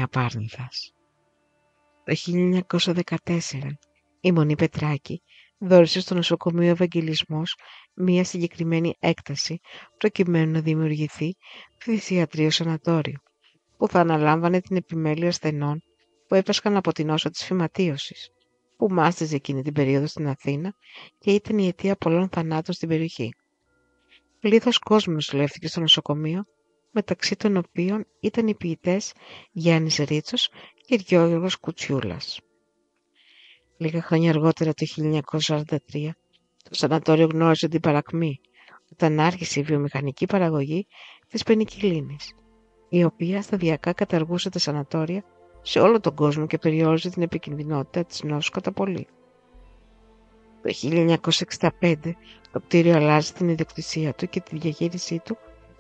Πάρνηθας. Το 1914 η Μονή Πετράκη δώρισε στο νοσοκομείο Ευαγγελισμός μία συγκεκριμένη έκταση προκειμένου να δημιουργηθεί φθισιατρίο σανατόριο που θα αναλάμβανε την επιμέλεια ασθενών που έπασχαν από την νόσο της φυματίωσης, που μάστιζε εκείνη την περίοδο στην Αθήνα και ήταν η αιτία πολλών θανάτων στην περιοχή. Πλήθος κόσμου νοσηλεύτηκε στο νοσοκομείο, μεταξύ των οποίων ήταν οι ποιητές Γιάννης Ρίτσος και Γιώργος Κουτσιούλας. Λίγα χρόνια αργότερα, το 1943, το σανατόριο γνώρισε την παρακμή όταν άρχισε η βιομηχανική παραγωγή της πενικυλίνης, η οποία σταδιακά καταργούσε τα σανατόρια σε όλο τον κόσμο και περιόριζε την επικινδυνότητα της νόσου κατά πολύ. Το 1965 το κτίριο αλλάζει την ιδιοκτησία του και τη διαχείρισή του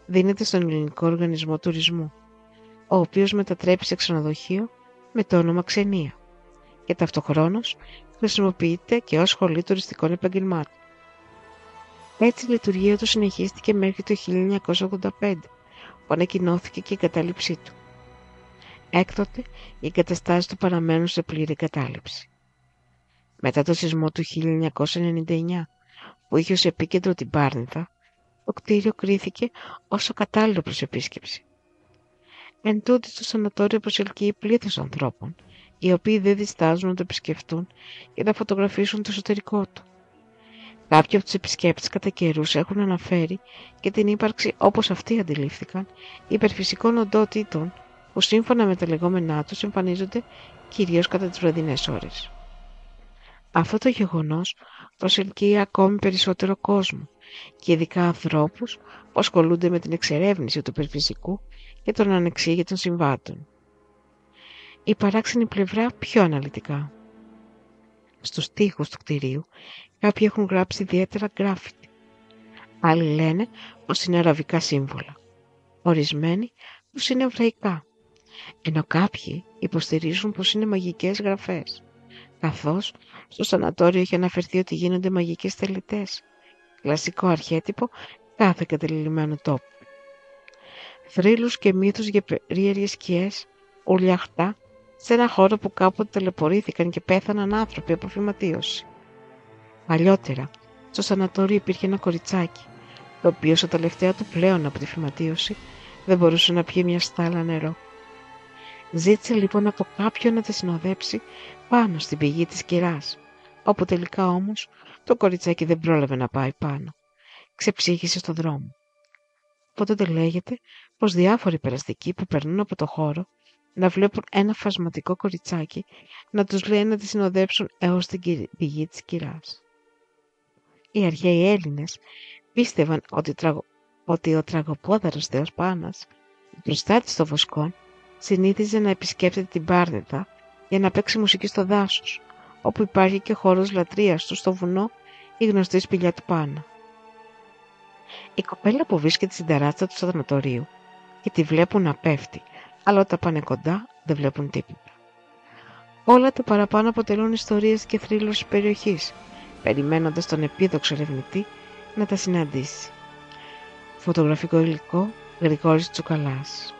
δίνεται στον Ελληνικό Οργανισμό Τουρισμού, ο οποίος μετατρέπει σε ξενοδοχείο με το όνομα Ξενία και ταυτοχρόνως χρησιμοποιείται και ως σχολή τουριστικών επαγγελμάτων. Έτσι η λειτουργία του συνεχίστηκε μέχρι το 1985, που ανακοινώθηκε και η εγκατάλειψή του. Έκτοτε οι εγκαταστάσεις του παραμένουν σε πλήρη εγκατάλειψη. Μετά το σεισμό του 1999, που είχε ως επίκεντρο την Πάρνηθα, το κτίριο κρίθηκε ως κατάλληλο προς επίσκεψη. Εν τούτοις το σανατόριο προσελκύει πλήθος ανθρώπων, οι οποίοι δεν διστάζουν να το επισκεφτούν και να φωτογραφίσουν το εσωτερικό του. Κάποιοι από τους επισκέπτες κατά καιρούς έχουν αναφέρει και την ύπαρξη, όπως αυτοί αντιλήφθηκαν, υπερφυσικών οντότητων που σύμφωνα με τα λεγόμενά τους εμφανίζονται κυρίως κατά τις βραδινές ώρες. Αυτό το γεγονός προσελκύει ακόμη περισσότερο κόσμο και ειδικά ανθρώπους που ασχολούνται με την εξερεύνηση του υπερφυσικού και των ανεξήγητων συμβάντων. Η παράξενη πλευρά πιο αναλυτικά. Στους τοίχους του κτηρίου κάποιοι έχουν γράψει ιδιαίτερα γκράφιτι. Άλλοι λένε πως είναι αραβικά σύμβολα. Ορισμένοι πως είναι εβραϊκά. Ενώ κάποιοι υποστηρίζουν πως είναι μαγικές γραφές. Καθώς στο σανατόριο έχει αναφερθεί ότι γίνονται μαγικές τελετές. Κλασικό αρχέτυπο κάθε κατεληλυμένου τόπου. Θρύλους και μύθους για περίεργες σκιές, ουρλιαχτά, σε ένα χώρο που κάποτε ταλαιπωρήθηκαν και πέθαναν άνθρωποι από φυματίωση. Παλιότερα, στο σανατόριο υπήρχε ένα κοριτσάκι, το οποίο στα τελευταία του πλέον από τη φυματίωση δεν μπορούσε να πιει μια στάλα νερό. Ζήτησε λοιπόν από κάποιον να τη συνοδέψει πάνω στην πηγή της κυράς, όπου τελικά όμως το κοριτσάκι δεν πρόλαβε να πάει πάνω. Ξεψύχησε στο δρόμο. Οπότε λέγεται πως διάφοροι περαστικοί που περνούν από το χώρο να βλέπουν ένα φασματικό κοριτσάκι να τους λέει να τη συνοδέψουν έως την πηγή της κυράς. Οι αρχαίοι Έλληνες πίστευαν ότι ο τραγωπόδαρος θεός Πάνας, ο προστάτης των βοσκών, συνήθιζε να επισκέπτεται την Πάρνηθα για να παίξει μουσική στο δάσος, όπου υπάρχει και χώρος λατρείας του στο βουνό, η γνωστή σπηλιά του Πάνα. Η κοπέλα που βρίσκεται στην ταράτσα του σανατορίου και τη βλέπουν να πέφτει, αλλά όταν πάνε κοντά δεν βλέπουν τίποτα. Όλα τα παραπάνω αποτελούν ιστορίες και θρύλους της περιοχής, περιμένοντας τον επίδοξο ερευνητή να τα συναντήσει. Φωτογραφικό υλικό Γρηγόρης Τσουκαλάς.